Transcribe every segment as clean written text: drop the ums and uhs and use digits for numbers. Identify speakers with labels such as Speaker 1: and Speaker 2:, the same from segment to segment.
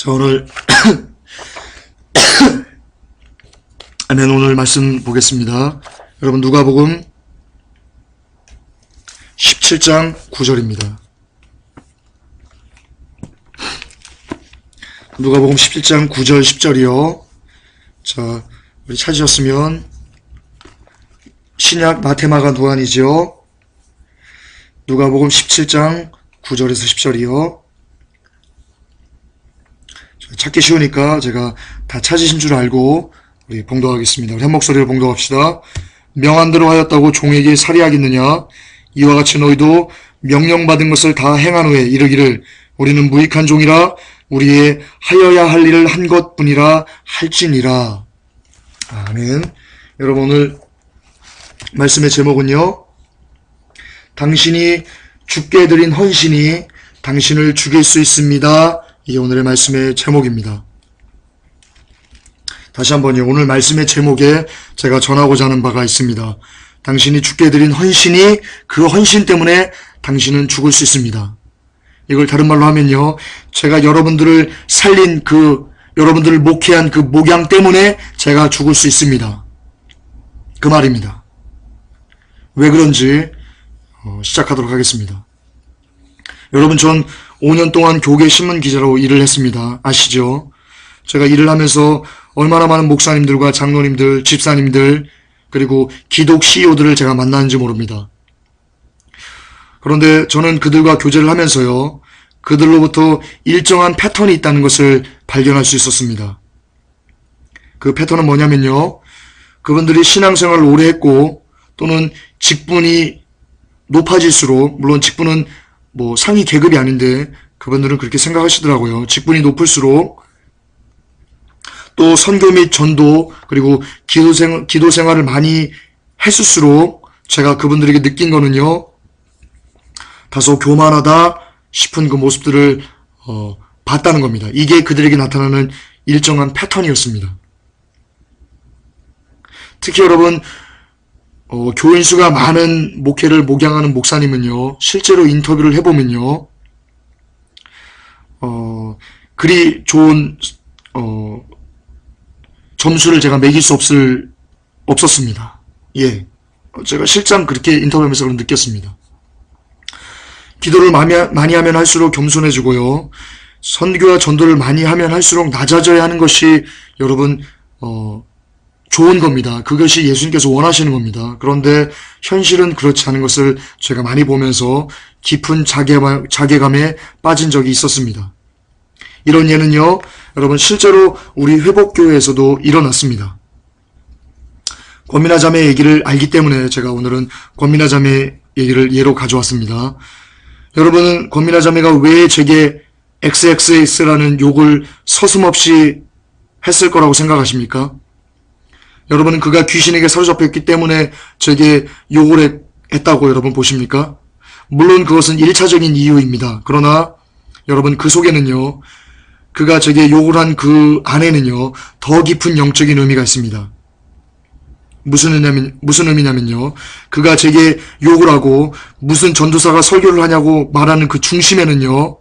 Speaker 1: 자, 오늘 말씀 보겠습니다. 여러분, 누가복음 17장 9절입니다. 누가복음 17장 9절 10절이요. 자, 우리 찾으셨으면 신약 마태마가 누한이죠. 누가복음 17장 9절에서 10절이요. 찾기 쉬우니까 제가 다 찾으신 줄 알고 우리 봉독하겠습니다. 우리 한 목소리로 봉독합시다. 명한 대로 하였다고 종에게 살해하겠느냐? 이와 같이 너희도 명령받은 것을 다 행한 후에 이르기를 우리는 무익한 종이라 우리의 하여야 할 일을 한 것뿐이라 할지니라. 아멘. 여러분, 오늘 말씀의 제목은요, 당신이 죽게 드린 헌신이 당신을 죽일 수 있습니다. 이게 오늘의 말씀의 제목입니다. 다시 한번요. 오늘 말씀의 제목에 제가 전하고자 하는 바가 있습니다. 당신이 죽게 드린 헌신이, 그 헌신 때문에 당신은 죽을 수 있습니다. 이걸 다른 말로 하면요, 제가 여러분들을 살린 여러분들을 목회한 그 목양 때문에 제가 죽을 수 있습니다. 그 말입니다. 왜 그런지 시작하도록 하겠습니다. 여러분, 전 5년 동안 교계 신문 기자로 일을 했습니다. 아시죠? 제가 일을 하면서 얼마나 많은 목사님들과 장로님들, 집사님들, 그리고 기독 CEO들을 제가 만나는지 모릅니다. 그런데 저는 그들과 교제를 하면서요, 그들로부터 일정한 패턴이 있다는 것을 발견할 수 있었습니다. 그 패턴은 뭐냐면요, 그분들이 신앙생활을 오래 했고 또는 직분이 높아질수록, 물론 직분은 상위 계급이 아닌데 그분들은 그렇게 생각하시더라고요. 직분이 높을수록 또 선교 및 전도 그리고 기도 생활을 많이 했을수록 제가 그분들에게 느낀 거는요, 다소 교만하다 싶은 그 모습들을 봤다는 겁니다. 이게 그들에게 나타나는 일정한 패턴이었습니다. 특히 여러분, 교인 수가 많은 목회를 목양하는 목사님은요, 실제로 인터뷰를 해보면요, 그리 좋은 점수를 제가 매길 수 없었습니다. 예, 제가 실장 그렇게 인터뷰하면서 그런 느꼈습니다. 기도를 많이 하면 할수록 겸손해지고요, 선교와 전도를 많이 하면 할수록 낮아져야 하는 것이 여러분 좋은 겁니다. 그것이 예수님께서 원하시는 겁니다. 그런데 현실은 그렇지 않은 것을 제가 많이 보면서 깊은 자괴감에 빠진 적이 있었습니다. 이런 예는요, 여러분, 실제로 우리 회복교회에서도 일어났습니다. 권민아 자매 얘기를 알기 때문에 제가 오늘은 권민아 자매 얘기를 예로 가져왔습니다. 여러분은 권민아 자매가 왜 제게 XXS라는 욕을 서슴없이 했을 거라고 생각하십니까? 여러분은 그가 귀신에게 사로잡혔기 때문에 제게 욕을 했다고 여러분 보십니까? 물론 그것은 1차적인 이유입니다. 그러나 여러분, 그 속에는요, 그가 제게 욕을 한 그 안에는요, 더 깊은 영적인 의미가 있습니다. 무슨 의미냐면요, 그가 제게 욕을 하고 무슨 전도사가 설교를 하냐고 말하는 그 중심에는요,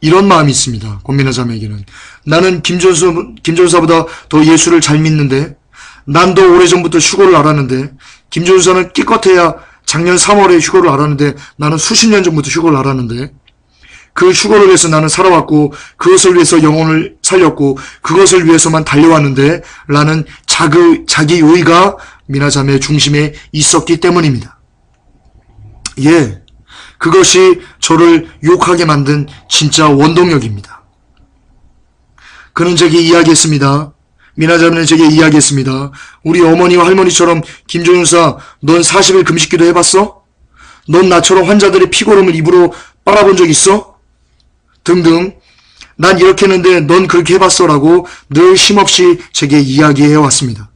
Speaker 1: 이런 마음이 있습니다. 권민아 자매에게는. 나는 김전사보다 더 예수를 잘 믿는데, 난 더 오래전부터 휴거를 알았는데, 김전사는 기껏해야 작년 3월에 휴거를 알았는데, 나는 수십 년 전부터 휴거를 알았는데, 그 휴거를 위해서 나는 살아왔고, 그것을 위해서 영혼을 살렸고, 그것을 위해서만 달려왔는데, 라는 자기 요의가 미나 자매의 중심에 있었기 때문입니다. 예, 그것이 저를 욕하게 만든 진짜 원동력입니다. 그는 제게 이야기했습니다. 미나 자매는 제게 이야기했습니다. 우리 어머니와 할머니처럼 김종윤사, 넌 40일 금식기도 해봤어? 넌 나처럼 환자들의 피고름을 입으로 빨아본 적 있어? 등등. 난 이렇게 했는데 넌 그렇게 해봤어? 라고 늘 쉼없이 제게 이야기해 왔습니다.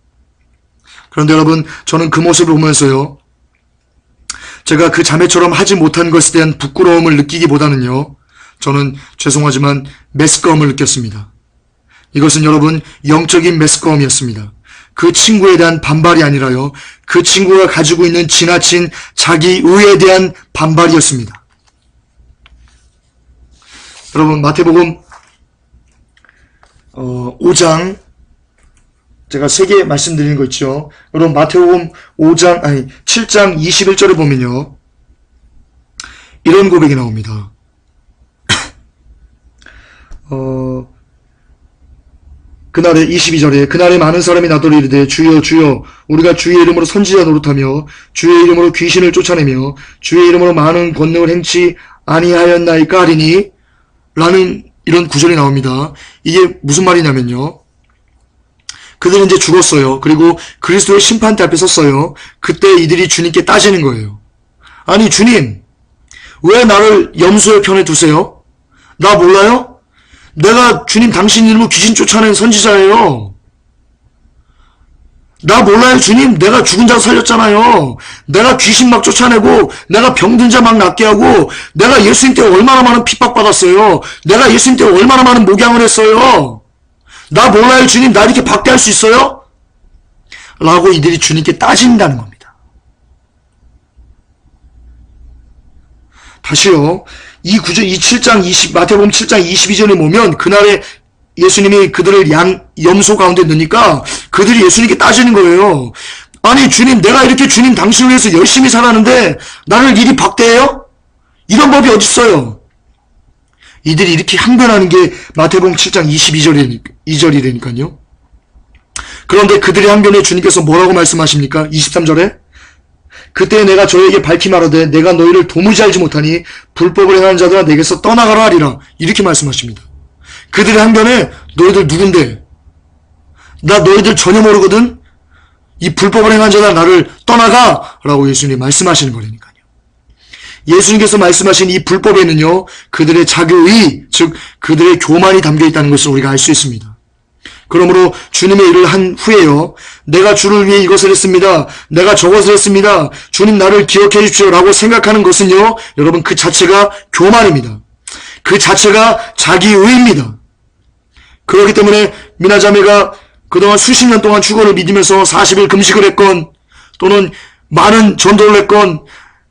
Speaker 1: 그런데 여러분, 저는 그 모습을 보면서요, 제가 그 자매처럼 하지 못한 것에 대한 부끄러움을 느끼기보다는요, 저는 죄송하지만 메스꺼움을 느꼈습니다. 이것은 여러분, 영적인 메스꺼움이었습니다. 그 친구에 대한 반발이 아니라요, 그 친구가 가지고 있는 지나친 자기 의에 대한 반발이었습니다. 여러분, 마태복음 5장, 제가 3개 말씀드리는 거 있죠. 여러분, 마태복음 7장 21절에 보면요, 이런 고백이 나옵니다. 그날에 22절에 그날에 많은 사람이 나더러 이르되 주여 주여 우리가 주의 이름으로 선지자 노릇하며 주의 이름으로 귀신을 쫓아내며 주의 이름으로 많은 권능을 행치 아니하였나이까 하리니, 라는 이런 구절이 나옵니다. 이게 무슨 말이냐면요, 그들은 이제 죽었어요. 그리고 그리스도의 심판대 앞에 섰어요. 그때 이들이 주님께 따지는 거예요. 아니 주님, 왜 나를 염소의 편에 두세요? 나 몰라요? 내가 주님 당신 이름으로 귀신 쫓아낸 선지자예요. 나 몰라요 주님? 내가 죽은 자 살렸잖아요. 내가 귀신 막 쫓아내고 내가 병든 자 막 낫게 하고 내가 예수님 때 얼마나 많은 핍박받았어요. 내가 예수님 때 얼마나 많은 목양을 했어요. 나 몰라요 주님? 나 이렇게 박대할 수 있어요? 라고 이들이 주님께 따진다는 겁니다. 다시요. 이 7장 마태복음 7장 22절에 보면 그날에 예수님이 그들을 염소 가운데 넣으니까 그들이 예수님께 따지는 거예요. 아니 주님, 내가 이렇게 주님 당신을 위해서 열심히 살았는데 나를 이리 박대해요? 이런 법이 어딨어요? 이들이 이렇게 항변하는 게 마태복음 7장 22절이라니까요. 그런데 그들의 항변에 주님께서 뭐라고 말씀하십니까? 23절에 그때 내가 저에게 밝히 말하되 내가 너희를 도무지 알지 못하니 불법을 행하는 자들아 내게서 떠나가라 하리라, 이렇게 말씀하십니다. 그들의 항변에 너희들 누군데? 나 너희들 전혀 모르거든? 이 불법을 행한 자들아 나를 떠나가! 라고 예수님이 말씀하시는 거라니까요. 예수님께서 말씀하신 이 불법에는요, 그들의 자기의, 즉 그들의 교만이 담겨 있다는 것을 우리가 알 수 있습니다. 그러므로 주님의 일을 한 후에요, 내가 주를 위해 이것을 했습니다, 내가 저것을 했습니다, 주님 나를 기억해 주십시오 라고 생각하는 것은요, 여러분 그 자체가 교만입니다. 그 자체가 자기의입니다. 그렇기 때문에 미나자매가 그동안 수십 년 동안 주거를 믿으면서 40일 금식을 했건 또는 많은 전도를 했건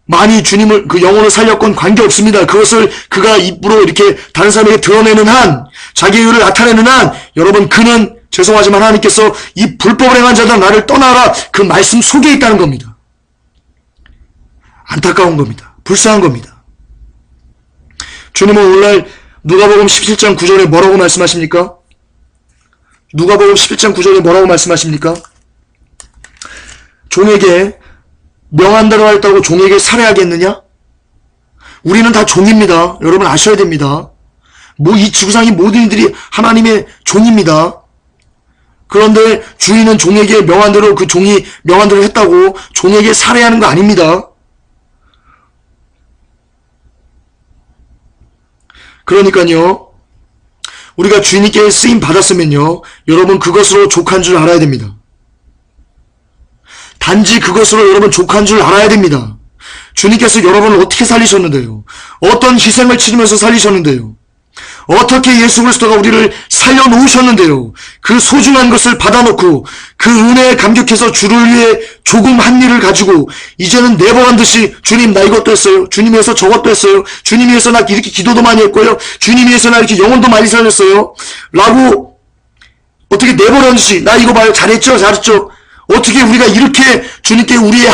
Speaker 1: 많이 주님을 그 영혼을 살렸건 관계없습니다. 그것을 그가 입으로 이렇게 다른 사람에게 드러내는 한, 자기의 의를 나타내는 한, 여러분 그는 죄송하지만 하나님께서 이 불법을 행한 자들 나를 떠나라 그 말씀 속에 있다는 겁니다. 안타까운 겁니다. 불쌍한 겁니다. 주님은 오늘날 누가복음 17장 9절에 뭐라고 말씀하십니까? 누가복음 11장 9절에 뭐라고 말씀하십니까? 종에게 명한대로 하였다고 종에게 살해하겠느냐? 우리는 다 종입니다. 여러분 아셔야 됩니다. 이 지구상의 모든 이들이 하나님의 종입니다. 그런데 주인은 종에게 명한대로, 그 종이 명한대로 했다고 종에게 살해하는 거 아닙니다. 그러니까요, 우리가 주님께 쓰임 받았으면요, 여러분 그것으로 족한 줄 알아야 됩니다. 단지 그것으로 여러분 족한 줄 알아야 됩니다. 주님께서 여러분을 어떻게 살리셨는데요? 어떤 희생을 치르면서 살리셨는데요? 어떻게 예수 그리스도가 우리를 살려놓으셨는데요? 그 소중한 것을 받아놓고 그 은혜에 감격해서 주를 위해 조금 한 일을 가지고 이제는 내버린 듯이 주님 나 이것도 했어요. 주님 위해서 저것도 했어요. 주님 위해서 나 이렇게 기도도 많이 했고요. 주님 위해서 나 이렇게 영혼도 많이 살렸어요. 라고 어떻게 내버린 듯이 나 이거 봐요. 잘했죠? 잘했죠? 어떻게 우리가 이렇게 주님께 우리의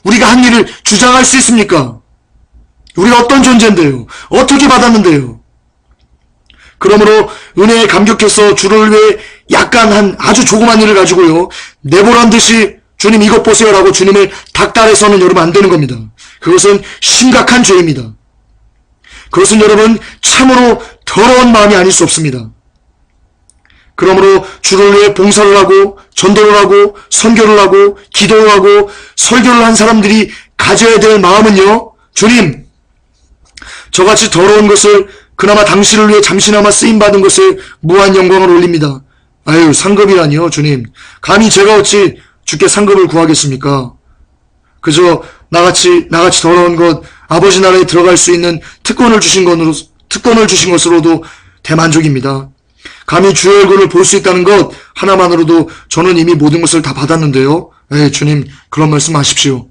Speaker 1: 우리가 한 일을 주장할 수 있습니까? 우리가 어떤 존재인데요? 어떻게 받았는데요? 그러므로 은혜에 감격해서 주를 위해 약간 아주 조그만 일을 가지고요, 내보란 듯이 주님 이것 보세요 라고 주님을 닥달해서는 여러분 안 되는 겁니다. 그것은 심각한 죄입니다. 그것은 여러분 참으로 더러운 마음이 아닐 수 없습니다. 그러므로 주를 위해 봉사를 하고 전도를 하고 선교를 하고 기도를 하고 설교를 한 사람들이 가져야 될 마음은요, 주님 저같이 더러운 것을 그나마 당신을 위해 잠시나마 쓰임받은 것에 무한 영광을 올립니다. 아유, 상급이라니요, 주님. 감히 제가 어찌 주께 상급을 구하겠습니까? 그저 나같이 더러운 것, 아버지 나라에 들어갈 수 있는 특권을 주신 것으로도 대만족입니다. 감히 주의 얼굴을 볼 수 있다는 것 하나만으로도 저는 이미 모든 것을 다 받았는데요. 에, 주님, 그런 말씀 하십시오.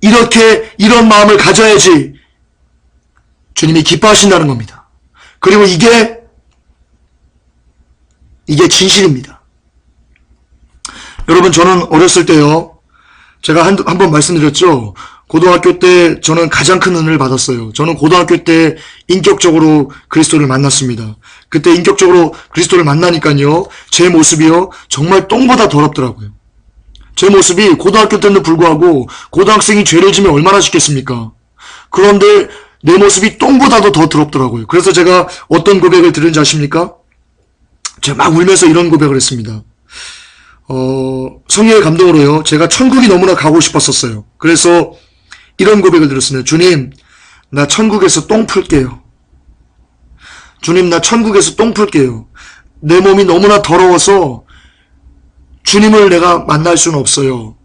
Speaker 1: 이런 마음을 가져야지 주님이 기뻐하신다는 겁니다. 그리고 이게 이게 진실입니다. 여러분, 저는 어렸을 때요, 제가 한 번 말씀드렸죠. 고등학교 때 저는 가장 큰 은혜를 받았어요. 저는 고등학교 때 인격적으로 그리스도를 만났습니다. 그때 인격적으로 그리스도를 만나니까요, 제 모습이요, 정말 똥보다 더럽더라고요. 제 모습이 고등학교 때는 불구하고 고등학생이 죄를 지면 얼마나 짓겠습니까? 그런데 내 모습이 똥보다도 더 더럽더라고요. 그래서 제가 어떤 고백을 들은지 아십니까? 제가 막 울면서 이런 고백을 했습니다. 성령의 감동으로요, 제가 천국이 너무나 가고 싶었었어요. 그래서 이런 고백을 들었습니다. 주님, 나 천국에서 똥 풀게요. 주님, 나 천국에서 똥 풀게요. 내 몸이 너무나 더러워서 주님을 내가 만날 수는 없어요.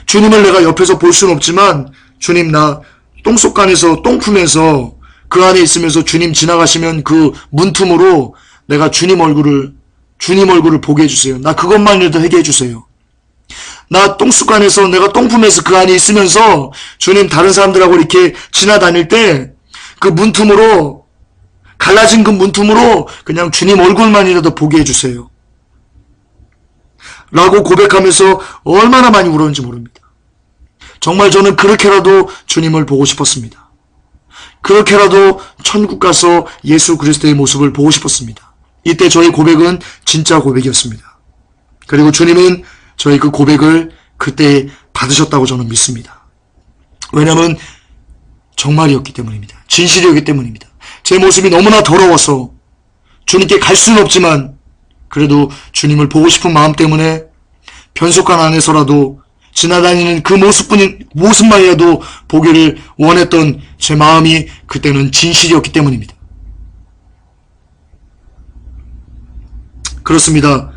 Speaker 1: 주님을 내가 옆에서 볼 수는 없지만, 주님, 나 똥속간에서 똥 풀면서 그 안에 있으면서 주님 지나가시면 그 문틈으로 내가 주님 얼굴을 보게 해주세요. 나 그것만이라도 하게 해주세요. 나 똥속간에서 내가 똥 풀면서 그 안에 있으면서 주님 다른 사람들하고 이렇게 지나다닐 때 그 문틈으로, 갈라진 그 문틈으로 그냥 주님 얼굴만이라도 보게 해주세요. 라고 고백하면서 얼마나 많이 울었는지 모릅니다. 정말 저는 그렇게라도 주님을 보고 싶었습니다. 그렇게라도 천국 가서 예수 그리스도의 모습을 보고 싶었습니다. 이때 저의 고백은 진짜 고백이었습니다. 그리고 주님은 저희 그 고백을 그때 받으셨다고 저는 믿습니다. 왜냐하면 정말이었기 때문입니다. 진실이었기 때문입니다. 제 모습이 너무나 더러워서 주님께 갈 수는 없지만 그래도 주님을 보고 싶은 마음 때문에 변속관 안에서라도 지나다니는 그 모습만이라도 보기를 원했던 제 마음이 그때는 진실이었기 때문입니다. 그렇습니다.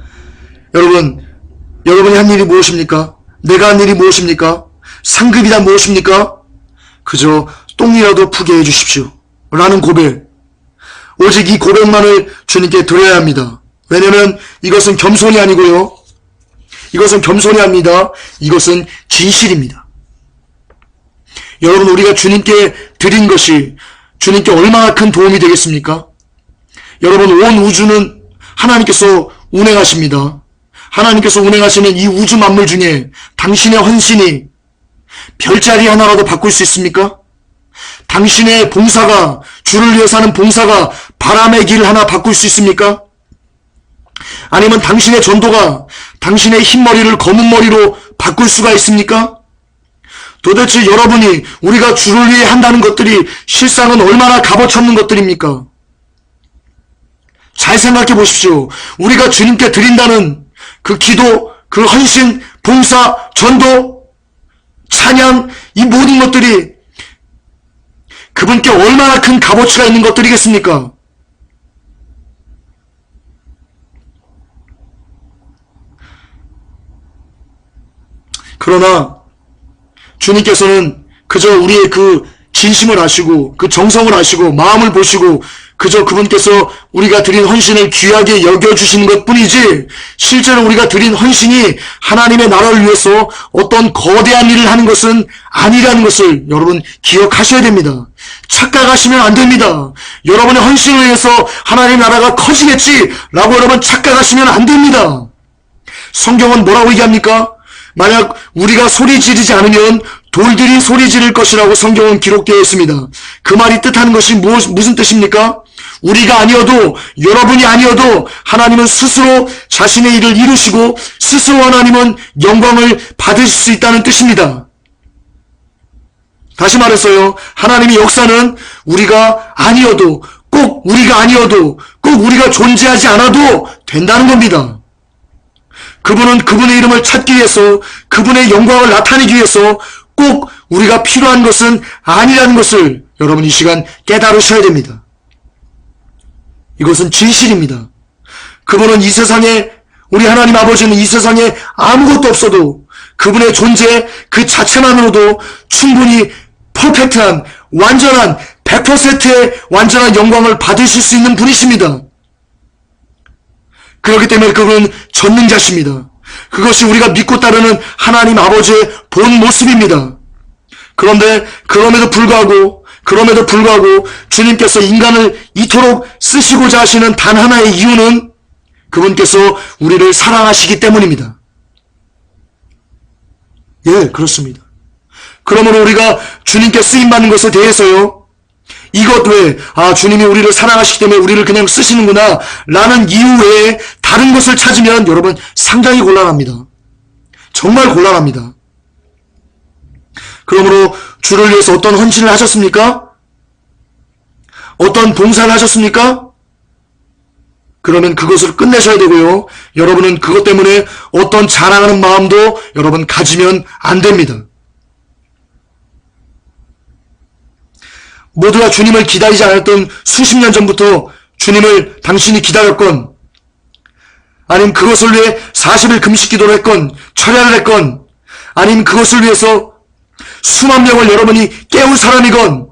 Speaker 1: 여러분이 한 일이 무엇입니까? 내가 한 일이 무엇입니까? 상급이다 무엇입니까? 그저 똥이라도 푸게 해주십시오. 라는 고백. 오직 이 고백만을 주님께 드려야 합니다. 왜냐면 이것은 겸손이 아니고요. 이것은 겸손이 아닙니다. 이것은 진실입니다. 여러분, 우리가 주님께 드린 것이 주님께 얼마나 큰 도움이 되겠습니까? 여러분, 온 우주는 하나님께서 운행하십니다. 하나님께서 운행하시는 이 우주 만물 중에 당신의 헌신이 별자리 하나라도 바꿀 수 있습니까? 당신의 봉사가, 주를 위해서 하는 봉사가 바람의 길 하나 바꿀 수 있습니까? 아니면 당신의 전도가 당신의 흰머리를 검은 머리로 바꿀 수가 있습니까? 도대체 여러분이 우리가 주를 위해 한다는 것들이 실상은 얼마나 값어치 없는 것들입니까? 잘 생각해 보십시오. 우리가 주님께 드린다는 그 기도, 그 헌신, 봉사, 전도, 찬양, 이 모든 것들이 그분께 얼마나 큰 값어치가 있는 것들이겠습니까? 그러나 주님께서는 그저 우리의 그 진심을 아시고 그 정성을 아시고 마음을 보시고 그저 그분께서 우리가 드린 헌신을 귀하게 여겨주시는 것뿐이지 실제로 우리가 드린 헌신이 하나님의 나라를 위해서 어떤 거대한 일을 하는 것은 아니라는 것을 여러분 기억하셔야 됩니다. 착각하시면 안 됩니다. 여러분의 헌신을 위해서 하나님의 나라가 커지겠지라고 여러분 착각하시면 안 됩니다. 성경은 뭐라고 얘기합니까? 만약 우리가 소리 지르지 않으면 돌들이 소리 지를 것이라고 성경은 기록되어 있습니다. 그 말이 뜻하는 것이 무슨 뜻입니까? 우리가 아니어도, 여러분이 아니어도 하나님은 스스로 자신의 일을 이루시고 스스로 하나님은 영광을 받으실 수 있다는 뜻입니다. 다시 말해서요, 하나님의 역사는 우리가 아니어도, 꼭 우리가 아니어도, 꼭 우리가 존재하지 않아도 된다는 겁니다. 그분은 그분의 이름을 찾기 위해서, 그분의 영광을 나타내기 위해서 꼭 우리가 필요한 것은 아니라는 것을 여러분 이 시간 깨달으셔야 됩니다. 이것은 진실입니다. 그분은 이 세상에, 우리 하나님 아버지는 이 세상에 아무것도 없어도 그분의 존재 그 자체만으로도 충분히 퍼펙트한, 완전한, 100%의 완전한 영광을 받으실 수 있는 분이십니다. 그렇기 때문에 그분은 전능자십니다. 그것이 우리가 믿고 따르는 하나님 아버지의 본 모습입니다. 그런데 그럼에도 불구하고 주님께서 인간을 이토록 쓰시고자 하시는 단 하나의 이유는 그분께서 우리를 사랑하시기 때문입니다. 예, 그렇습니다. 그러므로 우리가 주님께 쓰임받는 것에 대해서요, 이것 외에 주님이 우리를 사랑하시기 때문에 우리를 그냥 쓰시는구나 라는 이유 외에 다른 것을 찾으면 여러분 상당히 곤란합니다. 정말 곤란합니다. 그러므로 주를 위해서 어떤 헌신을 하셨습니까? 어떤 봉사를 하셨습니까? 그러면 그것을 끝내셔야 되고요. 여러분은 그것 때문에 어떤 자랑하는 마음도 여러분 가지면 안 됩니다. 모두가 주님을 기다리지 않았던 수십 년 전부터 주님을 당신이 기다렸건, 아니면 그것을 위해 40일 금식 기도를 했건, 철야를 했건, 아니면 그것을 위해서 수만 명을 여러분이 깨운 사람이건,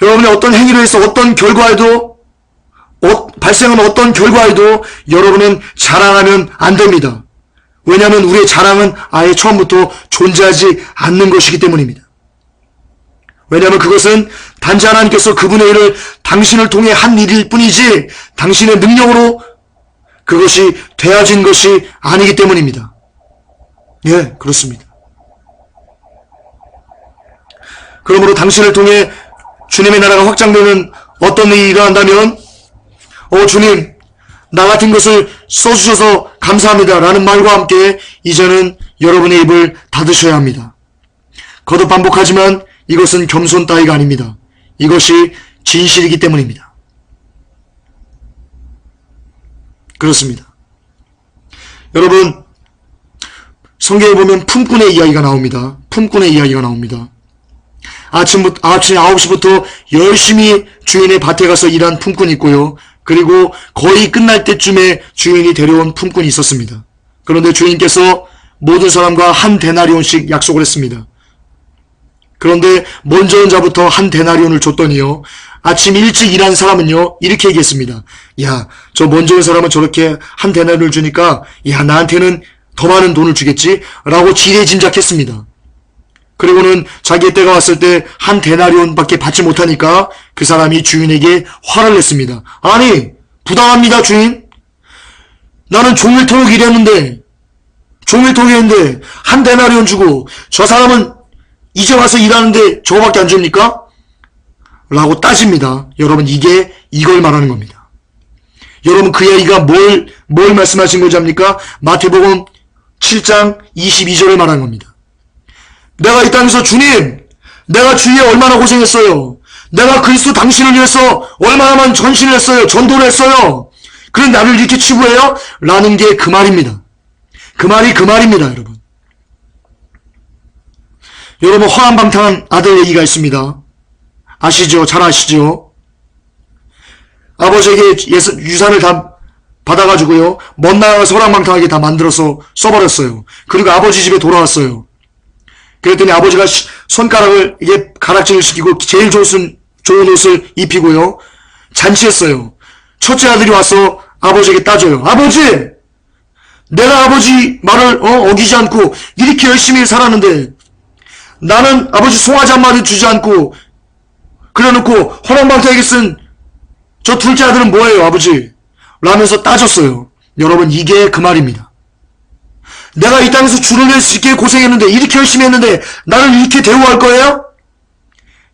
Speaker 1: 여러분의 어떤 행위로 해서 어떤 결과에도, 발생한 어떤 결과에도 여러분은 자랑하면 안 됩니다. 왜냐하면 우리의 자랑은 아예 처음부터 존재하지 않는 것이기 때문입니다. 왜냐하면 그것은 단지 하나님께서 그분의 일을 당신을 통해 한 일일 뿐이지 당신의 능력으로 그것이 되어진 것이 아니기 때문입니다. 예, 그렇습니다. 그러므로 당신을 통해 주님의 나라가 확장되는 어떤 일이 일어난다면 주님, 나 같은 것을 써주셔서 감사합니다 라는 말과 함께 이제는 여러분의 입을 닫으셔야 합니다. 거듭 반복하지만 이것은 겸손 따위가 아닙니다. 이것이 진실이기 때문입니다. 그렇습니다. 여러분, 성경에 보면 품꾼의 이야기가 나옵니다. 품꾼의 이야기가 나옵니다. 아침 9시부터 열심히 주인의 밭에 가서 일한 품꾼이 있고요. 그리고 거의 끝날 때쯤에 주인이 데려온 품꾼이 있었습니다. 그런데 주인께서 모든 사람과 한 데나리온씩 약속을 했습니다. 그런데 먼저 온 자부터 한 데나리온을 줬더니요, 아침 일찍 일한 사람은요 이렇게 얘기했습니다. 야, 저 먼저 온 사람은 저렇게 한 데나리온을 주니까 나한테는 더 많은 돈을 주겠지? 라고 지레짐작했습니다. 그리고는 자기의 때가 왔을 때 한 데나리온밖에 받지 못하니까 그 사람이 주인에게 화를 냈습니다. 아니, 부당합니다 주인. 나는 종일토록 일했는데 한 데나리온 주고 저 사람은 이제 와서 일하는데 저거밖에 안 줍니까? 라고 따집니다. 여러분, 이걸 말하는 겁니다. 여러분, 그 얘기가 뭘 말씀하신 거지 합니까? 마태복음 7장 22절을 말하는 겁니다. 내가 이 땅에서 주님, 내가 주위에 얼마나 고생했어요. 내가 그리스도 당신을 위해서 얼마나 많은 전신을 했어요. 전도를 했어요. 그런데 나를 이렇게 치부해요? 라는 게 그 말입니다. 그 말입니다, 여러분. 여러분, 허랑방탕한 아들 얘기가 있습니다. 아시죠? 잘 아시죠? 아버지에게 유산을 다 받아가지고요, 먼 나라에서 허랑방탕하게 다 만들어서 써버렸어요. 그리고 아버지 집에 돌아왔어요. 그랬더니 아버지가 손가락을 가락질을 시키고 제일 좋은 옷을 입히고요, 잔치했어요. 첫째 아들이 와서 아버지에게 따져요. 아버지! 내가 아버지 말을 어기지 않고 이렇게 열심히 살았는데 나는 아버지 송아지 한 마리 주지 않고 그래놓고 허랑방탕하게 쓴 저 둘째 아들은 뭐예요, 아버지? 라면서 따졌어요. 여러분, 이게 그 말입니다. 내가 이 땅에서 주를 위해서 이렇게 고생했는데, 이렇게 열심히 했는데 나를 이렇게 대우할 거예요?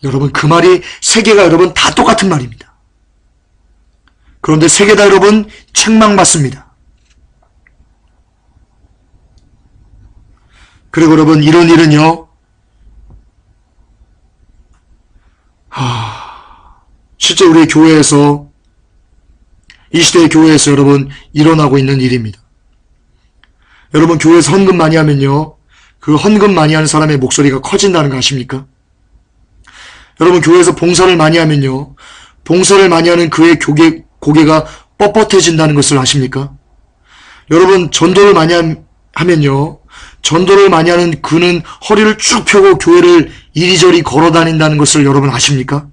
Speaker 1: 여러분, 그 말이 세 개가 여러분 다 똑같은 말입니다. 그런데 세 개 다 여러분 책망받습니다. 그리고 여러분, 이런 일은요, 실제 우리 교회에서, 이 시대의 교회에서 여러분 일어나고 있는 일입니다. 여러분, 교회에서 헌금 많이 하면요, 그 헌금 많이 하는 사람의 목소리가 커진다는 거 아십니까? 여러분, 교회에서 봉사를 많이 하면요, 봉사를 많이 하는 그의 고개가 뻣뻣해진다는 것을 아십니까? 여러분, 전도를 많이 하면요, 전도를 많이 하는 그는 허리를 쭉 펴고 교회를 이리저리 걸어 다닌다는 것을 여러분 아십니까?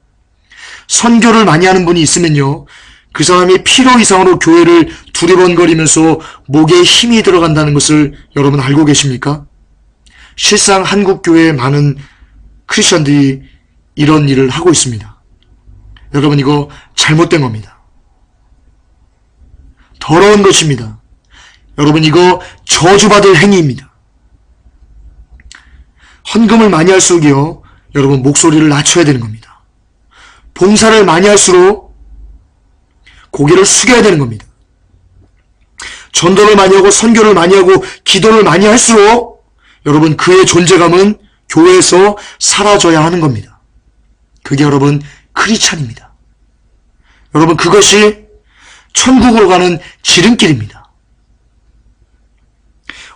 Speaker 1: 선교를 많이 하는 분이 있으면요, 그 사람이 필요 이상으로 교회를 두리번거리면서 목에 힘이 들어간다는 것을 여러분 알고 계십니까? 실상 한국 교회의 많은 크리스천들이 이런 일을 하고 있습니다. 여러분, 이거 잘못된 겁니다. 더러운 것입니다. 여러분, 이거 저주받을 행위입니다. 헌금을 많이 할수록요, 여러분 목소리를 낮춰야 되는 겁니다. 봉사를 많이 할수록 고개를 숙여야 되는 겁니다. 전도를 많이 하고 선교를 많이 하고 기도를 많이 할수록 여러분 그의 존재감은 교회에서 사라져야 하는 겁니다. 그게 여러분 크리스찬입니다. 여러분 그것이 천국으로 가는 지름길입니다.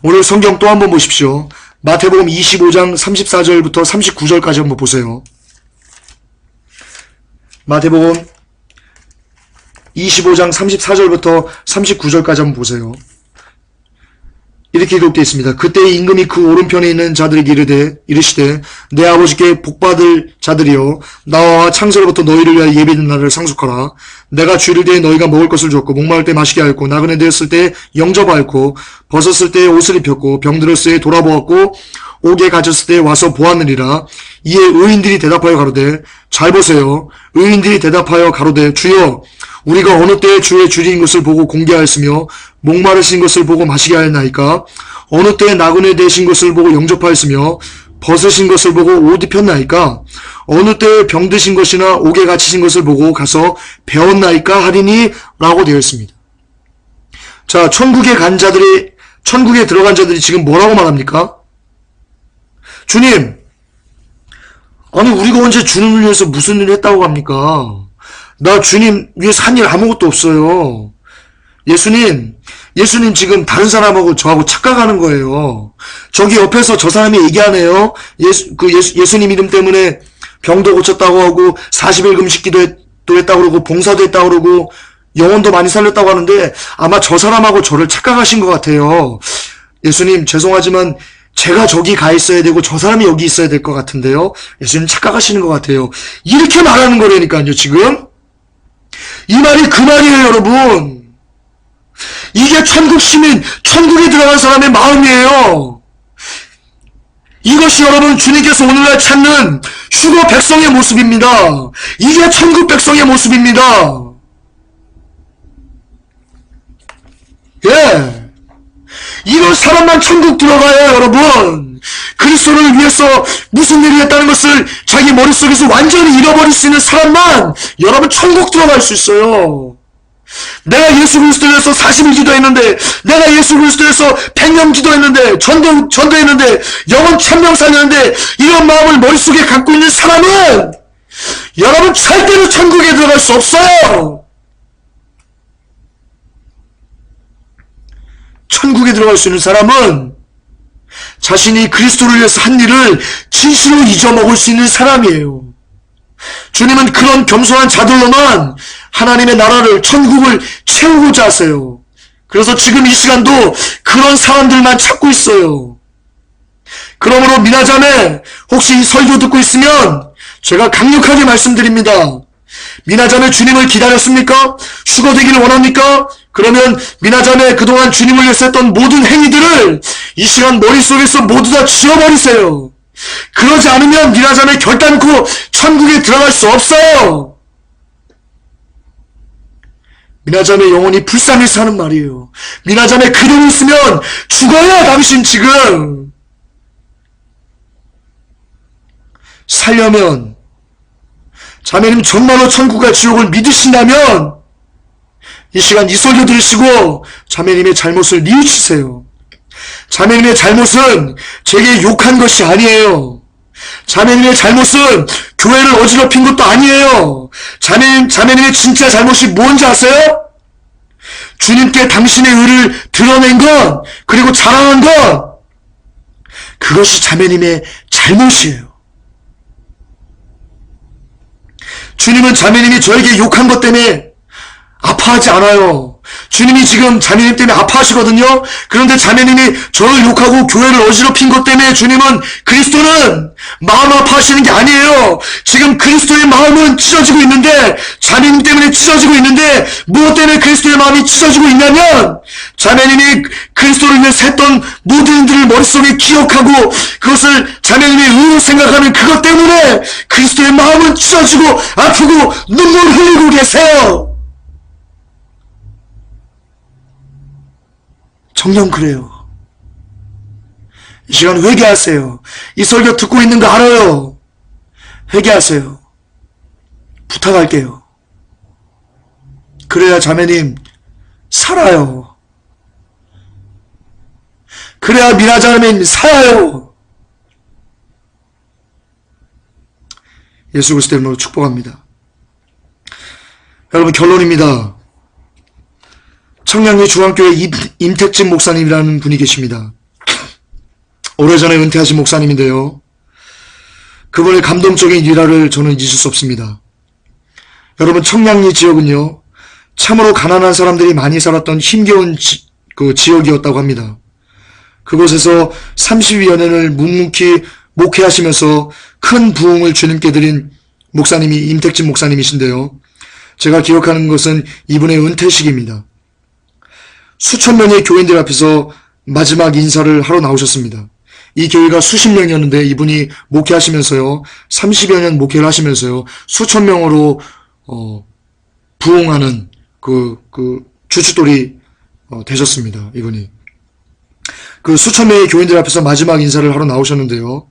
Speaker 1: 오늘 성경 또 한번 보십시오. 마태복음 25장 34절부터 39절까지 한번 보세요. 마태복음 25장 34절부터 39절까지 한번 보세요. 이렇게 기록되어 있습니다. 그때 임금이 그 오른편에 있는 자들에게 이르시되 내 아버지께 복받을 자들이여 나와 창세로부터 너희를 위하여 예비된 날을 상속하라. 내가 주일을 대해 너희가 먹을 것을 줬고 목마를 때 마시게 하였고 나그네 되었을 때 영접하였고 벗었을 때 옷을 입혔고 병들었을 때 돌아보았고 옥에 갇혔을 때 와서 보았느니라. 이에 의인들이 대답하여 가로되 잘 보세요. 의인들이 대답하여 가로되 주여 우리가 어느 때에 주의 주리인 것을 보고 공개하였으며 목마르신 것을 보고 마시게 하였나이까? 어느 때에 나그네 되신 것을 보고 영접하였으며 벗으신 것을 보고 옷 입혔나이까? 어느 때에 병드신 것이나 옥에 갇히신 것을 보고 가서 배웠나이까 하리니? 라고 되어 있습니다. 자, 천국에 들어간 자들이 지금 뭐라고 말합니까? 주님, 아니 우리가 언제 주님을 위해서 무슨 일을 했다고 합니까? 나 주님 위해서 한 일 아무것도 없어요. 예수님 지금 다른 사람하고 저하고 착각하는 거예요. 저기 옆에서 저 사람이 얘기하네요. 예수님 이름 때문에 병도 고쳤다고 하고 40일 금식기도 했다고 그러고 봉사도 했다고 그러고 영혼도 많이 살렸다고 하는데 아마 저 사람하고 저를 착각하신 것 같아요. 예수님 죄송하지만 제가 저기 가 있어야 되고 저 사람이 여기 있어야 될 것 같은데요. 예수님 착각하시는 것 같아요. 이렇게 말하는 거라니까요, 지금. 이 말이 그 말이에요, 여러분. 이게 천국 시민, 천국에 들어간 사람의 마음이에요. 이것이 여러분 주님께서 오늘날 찾는 휴거 백성의 모습입니다. 이게 천국 백성의 모습입니다. 예. 이런 사람만 천국 들어가요, 여러분. 그리스도를 위해서 무슨 일을 했다는 것을 자기 머릿속에서 완전히 잃어버릴 수 있는 사람만 여러분 천국 들어갈 수 있어요. 내가 예수 그리스도에 대해서 40일 기도했는데, 내가 예수 그리스도에 대해서 100년 기도했는데, 전도했는데, 영혼 1000명 살렸는데, 이런 마음을 머릿속에 갖고 있는 사람은 여러분 절대로 천국에 들어갈 수 없어요. 천국에 들어갈 수 있는 사람은 자신이 그리스도를 위해서 한 일을 진실로 잊어먹을 수 있는 사람이에요. 주님은 그런 겸손한 자들로만 하나님의 나라를, 천국을 채우고자 하세요. 그래서 지금 이 시간도 그런 사람들만 찾고 있어요. 그러므로 미나자매, 혹시 이 설교 듣고 있으면 제가 강력하게 말씀드립니다. 미나자매 주님을 기다렸습니까? 휴거되기를 원합니까? 그러면 미나자매 그동안 주님을 위해서 했던 모든 행위들을 이 시간 머릿속에서 모두 다 지워버리세요. 그러지 않으면 미나자매 결단코 천국에 들어갈 수 없어요. 미나자매 영혼이 불쌍해서 하는 말이에요. 미나자매 그놈이 있으면 죽어요, 당신 지금. 살려면, 자매님 정말로 천국과 지옥을 믿으신다면 이 시간 이 설교 들으시고 자매님의 잘못을 뉘우치세요. 자매님의 잘못은 제게 욕한 것이 아니에요. 자매님의 잘못은 교회를 어지럽힌 것도 아니에요. 자매님의 진짜 잘못이 뭔지 아세요? 주님께 당신의 의를 드러낸 것, 그리고 자랑한 것, 그것이 자매님의 잘못이에요. 주님은 자매님이 저에게 욕한 것 때문에 아파하지 않아요. 주님이 지금 자매님 때문에 아파하시거든요. 그런데 자매님이 저를 욕하고 교회를 어지럽힌 것 때문에 주님은, 그리스도는 마음 아파하시는 게 아니에요. 지금 그리스도의 마음은 찢어지고 있는데, 자매님 때문에 찢어지고 있는데, 무엇 때문에 그리스도의 마음이 찢어지고 있냐면, 자매님이 그리스도를 위해서 했던 모든 일들을 머릿속에 기억하고 그것을 자매님이 의로 생각하는 그것 때문에 그리스도의 마음은 찢어지고 아프고 눈물 흘리고 계세요. 정녕 그래요. 이 시간 회개하세요. 이 설교 듣고 있는 거 알아요. 회개하세요. 부탁할게요. 그래야 자매님 살아요. 그래야 미나 자매님 살아요. 예수 그리스도 이름으로 축복합니다. 여러분, 결론입니다. 청량리 중앙교회 임택진 목사님이라는 분이 계십니다. 오래전에 은퇴하신 목사님인데요. 그분의 감동적인 일화를 저는 잊을 수 없습니다. 여러분, 청량리 지역은요, 참으로 가난한 사람들이 많이 살았던 힘겨운 지역이었다고 합니다. 그곳에서 30여 년을 묵묵히 목회하시면서 큰 부흥을 주님께 드린 목사님이 임택진 목사님이신데요. 제가 기억하는 것은 이분의 은퇴식입니다. 수천 명의 교인들 앞에서 마지막 인사를 하러 나오셨습니다. 이 교회가 수십 명이었는데 이분이 목회하시면서요, 30여 년 목회를 하시면서요, 수천 명으로 부흥하는 주춧돌이 되셨습니다. 이분이. 그 수천 명의 교인들 앞에서 마지막 인사를 하러 나오셨는데요.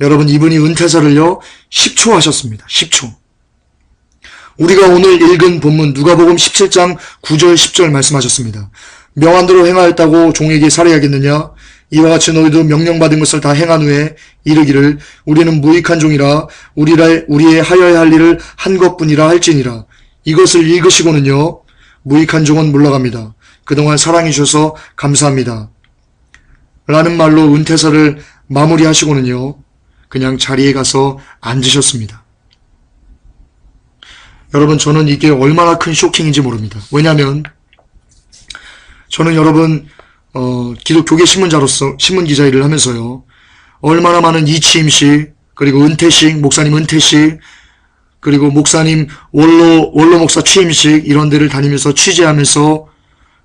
Speaker 1: 여러분, 이분이 은퇴사를요 10초 하셨습니다. 10초. 우리가 오늘 읽은 본문 누가복음 17장 9절 10절 말씀하셨습니다. 명한대로 행하였다고 종에게 살해하겠느냐? 이와 같이 너희도 명령받은 것을 다 행한 후에 이르기를 우리는 무익한 종이라 우리의 하여야 할 일을 한 것뿐이라 할지니라. 이것을 읽으시고는요, 무익한 종은 물러갑니다. 그동안 사랑해 주셔서 감사합니다. 라는 말로 은퇴사를 마무리하시고는요, 그냥 자리에 가서 앉으셨습니다. 여러분, 저는 이게 얼마나 큰 쇼킹인지 모릅니다. 왜냐하면 저는 여러분 교계 신문자로서 신문기자 일을 하면서요, 얼마나 많은 이취임식, 그리고 은퇴식, 목사님 은퇴식, 그리고 목사님 원로 목사 취임식, 이런 데를 다니면서 취재하면서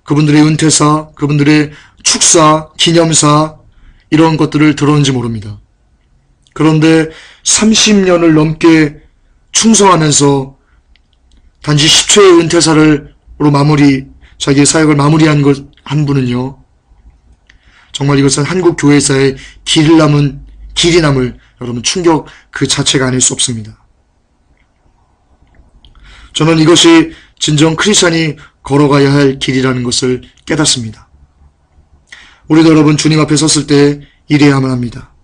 Speaker 1: 그분들의 은퇴사, 그분들의 축사, 기념사, 이런 것들을 들었는지 모릅니다. 그런데 30년을 넘게 충성하면서 단지 10초의 은퇴사로 자기의 사역을 마무리한 한 분은요, 정말 이것은 한국 교회사의 길이 남을 여러분 충격 그 자체가 아닐 수 없습니다. 저는 이것이 진정 크리스찬이 걸어가야 할 길이라는 것을 깨닫습니다. 우리도 여러분 주님 앞에 섰을 때 이래야만 합니다.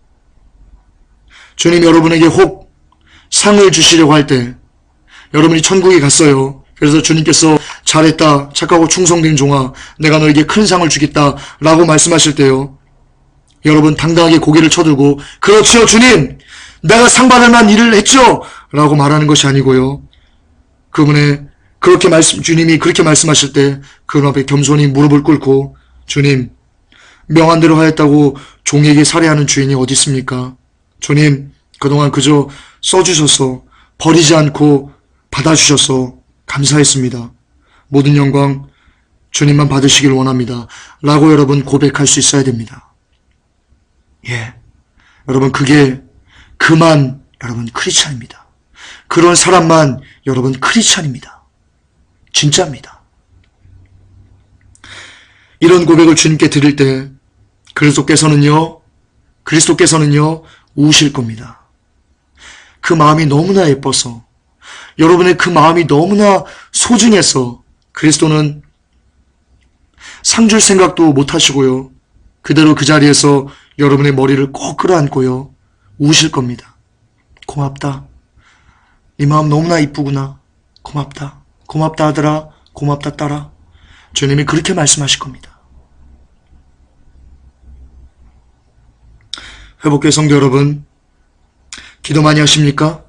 Speaker 1: 주님 여러분에게 혹 상을 주시려고 할 때, 여러분이 천국에 갔어요. 그래서 주님께서 잘했다, 착하고 충성된 종아, 내가 너에게 큰 상을 주겠다 라고 말씀하실 때요, 여러분 당당하게 고개를 쳐들고 그렇죠 주님, 내가 상 받을 만한 일을 했죠 라고 말하는 것이 아니고요, 주님이 그렇게 말씀하실 때 그분 앞에 겸손히 무릎을 꿇고, 주님, 명한대로 하였다고 종에게 살해하는 주인이 어디 있습니까? 주님, 그동안 그저 써주셔서 버리지 않고 받아주셔서 감사했습니다. 모든 영광 주님만 받으시길 원합니다 라고 여러분 고백할 수 있어야 됩니다. 예, 여러분 그만 여러분 크리스찬입니다. 그런 사람만 여러분 크리스찬입니다. 진짜입니다. 이런 고백을 주님께 드릴 때 그리스도께서는요 우실 겁니다. 그 마음이 너무나 예뻐서, 여러분의 그 마음이 너무나 소중해서 그리스도는 상 줄 생각도 못 하시고요, 그대로 그 자리에서 여러분의 머리를 꼭 끌어안고요 우실 겁니다. 고맙다, 네 마음 너무나 이쁘구나, 고맙다 아들아, 고맙다 딸아. 주님이 그렇게 말씀하실 겁니다. 회복교회 성도 여러분, 기도 많이 하십니까?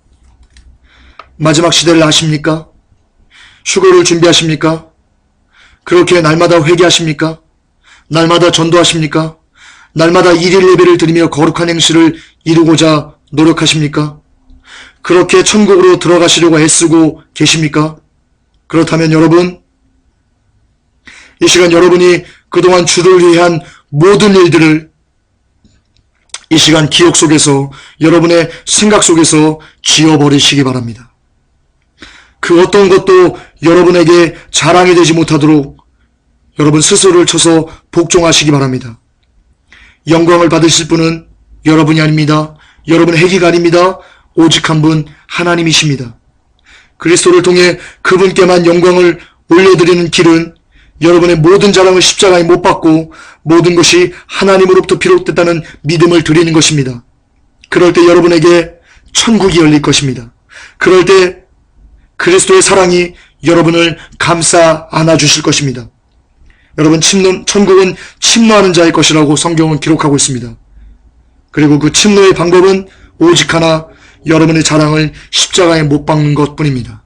Speaker 1: 마지막 시대를 아십니까? 휴거를 준비하십니까? 그렇게 날마다 회개하십니까? 날마다 전도하십니까? 날마다 일일 예배를 드리며 거룩한 행실을 이루고자 노력하십니까? 그렇게 천국으로 들어가시려고 애쓰고 계십니까? 그렇다면 여러분, 이 시간 여러분이 그동안 주를 위해 한 모든 일들을 이 시간 기억 속에서, 여러분의 생각 속에서 지워버리시기 바랍니다. 그 어떤 것도 여러분에게 자랑이 되지 못하도록 여러분 스스로를 쳐서 복종하시기 바랍니다. 영광을 받으실 분은 여러분이 아닙니다. 여러분의 행위가 아닙니다. 오직 한 분 하나님이십니다. 그리스도를 통해 그분께만 영광을 올려드리는 길은 여러분의 모든 자랑을 십자가에 못 박고 모든 것이 하나님으로부터 비롯됐다는 믿음을 드리는 것입니다. 그럴 때 여러분에게 천국이 열릴 것입니다. 그럴 때 그리스도의 사랑이 여러분을 감싸 안아주실 것입니다. 여러분, 천국은 침노하는 자의 것이라고 성경은 기록하고 있습니다. 그리고 그 침노의 방법은 오직 하나, 여러분의 자랑을 십자가에 못 박는 것뿐입니다.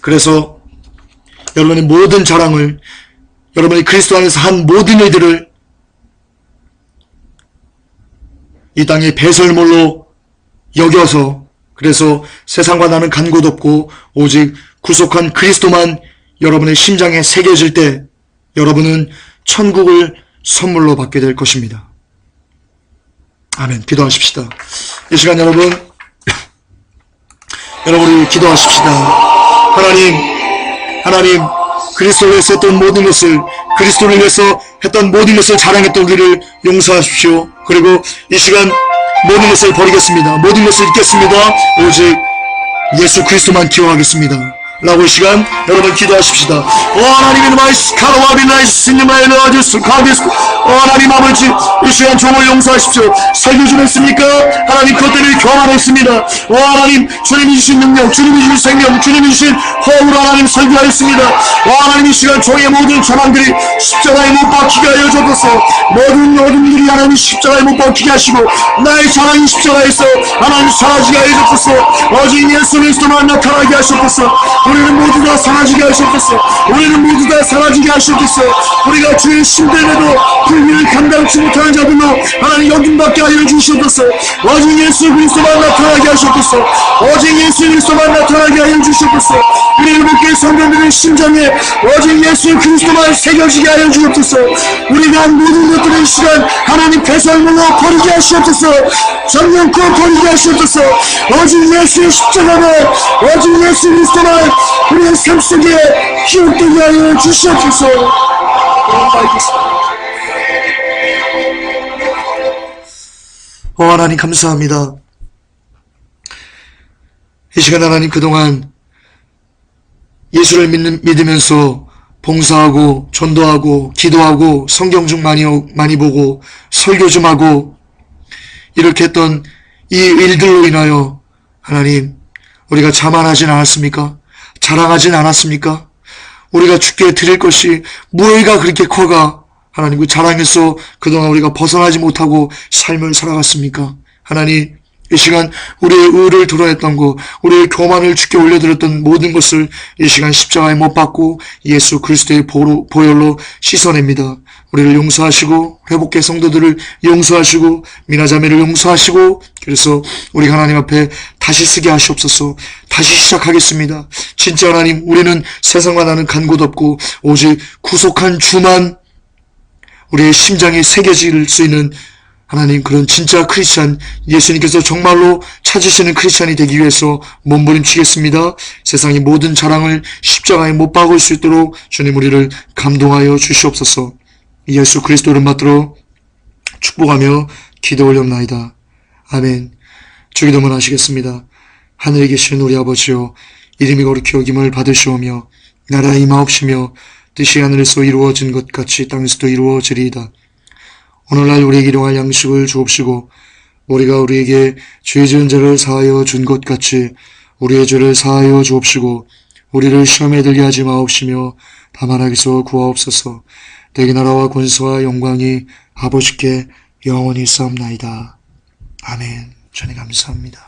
Speaker 1: 그래서 여러분의 모든 자랑을, 여러분이 그리스도 안에서 한 모든 일들을 이 땅의 배설물로 여겨서, 그래서 세상과 나는 간 곳 없고 오직 구속한 그리스도만 여러분의 심장에 새겨질 때 여러분은 천국을 선물로 받게 될 것입니다. 아멘. 기도하십시다. 이 시간 여러분 우리 기도하십시다. 하나님, 그리스도를 위해서 했던 모든 것을, 그리스도를 위해서 했던 모든 것을 자랑했던 우리를 용서하십시오. 그리고 이 시간 모든 것을 버리겠습니다. 모든 것을 잊겠습니다. 오직 예수 그리스도만 기억하겠습니다. 라고 이 시간 여러분 기도하십시다. 하나님의 마이스 카로와비나이스 신님의 에너지스 카비스 하나님 아버지, 이 시간 종을 용서하십시오. 설교 좀 했습니까? 하나님 그것 때문에 교만했습니다. 하나님, 주님이 주신 능력, 주님이 주신 생명, 주님이 주신 호흡으로 하나님 설교하였습니다. 하나님, 이 시간 종의 모든 자랑들이 십자가에 못 박히게 하여 주옵소서. 모든 일이 하나님 십자가에 못 박히게 하시고 나의 자랑이 십자가에서 하나님 사라지게 하여 주옵소서. 오직 예수 그리스도만 나타나게 하시옵소서. 우리는 모두 다 사라지게 하시옵소서. 우리는 모두 다 사라지게 하시옵소서. 우리가 주의 심대에도 불의를 감당치 못하는 자들로 하나님 여김받게 하여 주시옵소서. 오직 예수 그리스도만 나타나게 하시옵소서. 오직 예수 그리스도만 나타나게 하여 주시옵소서. 우리 일곱 개의 성도들의 심장에 오직 예수 그리스도만 새겨지게 하여 주옵소서. 우리가 한 모든 것들을 이 시간 하나님 배설물로 버리게 하시옵소서. 정령코 버리게 하시옵소서. 오직 예수의 십자가만, 오직 예수 그리스도만 우리의 삶 속에 기억되게 하여 주시옵소서. 하나님 감사합니다. 이 시간 하나님 그동안 예수를 믿으면서 봉사하고 전도하고 기도하고 성경 좀 많이 보고 설교 좀 하고 이렇게 했던 이 일들로 인하여 하나님 우리가 자만하진 않았습니까? 자랑하진 않았습니까? 우리가 주께 드릴 것이 무엇이가 그렇게 커가 하나님 그 자랑에서 그동안 우리가 벗어나지 못하고 삶을 살아갔습니까? 하나님, 이 시간 우리의 의를 드러냈던 것, 우리의 교만을 주께 올려드렸던 모든 것을 이 시간 십자가에 못 박고 예수 그리스도의 보혈로 씻어냅니다. 우리를 용서하시고 회복의 성도들을 용서하시고 미나자매를 용서하시고 그래서 우리 하나님 앞에 다시 쓰게 하시옵소서. 다시 시작하겠습니다. 진짜 하나님, 우리는 세상과 나는 간 곳 없고 오직 구속한 주만 우리의 심장에 새겨질 수 있는 하나님 그런 진짜 크리스찬, 예수님께서 정말로 찾으시는 크리스찬이 되기 위해서 몸부림치겠습니다. 세상의 모든 자랑을 십자가에 못 박을 수 있도록 주님 우리를 감동하여 주시옵소서. 예수 그리스도를 받들어 축복하며 기도 올렸나이다. 아멘. 주기도문 하시겠습니다. 하늘에 계신 우리 아버지여, 이름이 거룩히 여김을 받으시오며 나라의 임하옵시며 뜻이 하늘에서 이루어진 것 같이 땅에서도 이루어지리이다. 오늘날 우리에게 일용할 양식을 주옵시고 우리가 우리에게 죄 지은 자를 사하여 준 것 같이 우리의 죄를 사하여 주옵시고 우리를 시험에 들게 하지 마옵시며 다만 악에서 구하옵소서. 대개 나라와 권세와 영광이 아버지께 영원히 있사옵나이다. 아멘. 주님 감사합니다.